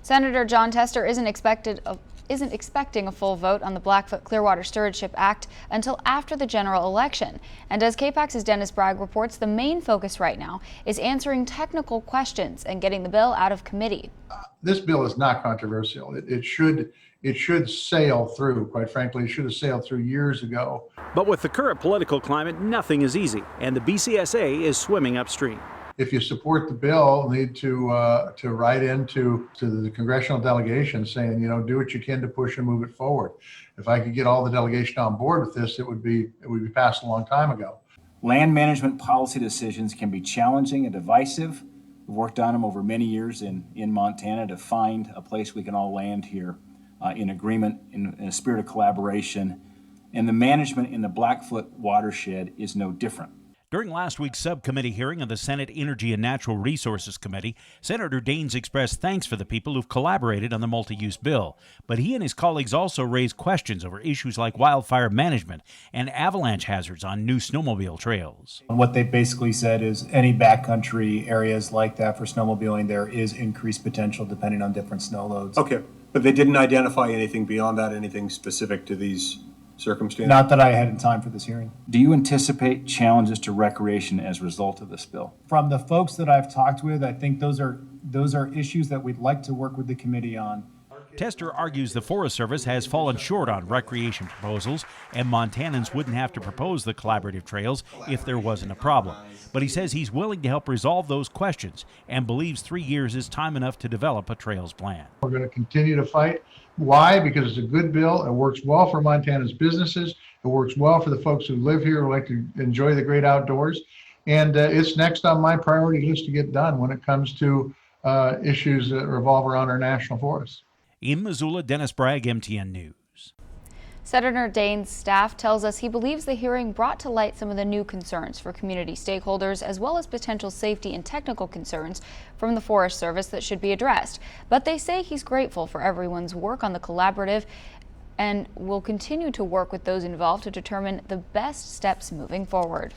Senator Jon Tester isn't expecting a full vote on the Blackfoot Clearwater Stewardship Act until after the general election. And as KPAX's Dennis Bragg reports, the main focus right now is answering technical questions and getting the bill out of committee. This bill is not controversial. It should sail through. Quite frankly, it should have sailed through years ago. But with the current political climate, nothing is easy, and the BCSA is swimming upstream. If you support the bill, need to write into the congressional delegation saying, do what you can to push and move it forward. If I could get all the delegation on board with this, it would be passed a long time ago. Land management policy decisions can be challenging and divisive. We've worked on them over many years in Montana to find a place we can all land here in agreement, in a spirit of collaboration. And the management in the Blackfoot watershed is no different. During last week's subcommittee hearing of the Senate Energy and Natural Resources Committee, Senator Daines expressed thanks for the people who've collaborated on the multi-use bill. But he and his colleagues also raised questions over issues like wildfire management and avalanche hazards on new snowmobile trails. What they basically said is any backcountry areas like that for snowmobiling, there is increased potential depending on different snow loads. Okay, but they didn't identify anything beyond that, anything specific to these circumstances? Not that I had in time for this hearing. Do you anticipate challenges to recreation as a result of this bill? From the folks that I've talked with, I think those are issues that we'd like to work with the committee on. Tester argues the Forest Service has fallen short on recreation proposals, and Montanans wouldn't have to propose the collaborative trails if there wasn't a problem. But he says he's willing to help resolve those questions and believes 3 years is time enough to develop a trails plan. We're going to continue to fight. Why? Because it's a good bill. It works well for Montana's businesses. It works well for the folks who live here who like to enjoy the great outdoors. And it's next on my priority list to get done when it comes to issues that revolve around our national forests. In Missoula, Dennis Bragg, MTN News. Senator Daines' staff tells us he believes the hearing brought to light some of the new concerns for community stakeholders, as well as potential safety and technical concerns from the Forest Service that should be addressed. But they say he's grateful for everyone's work on the collaborative and will continue to work with those involved to determine the best steps moving forward.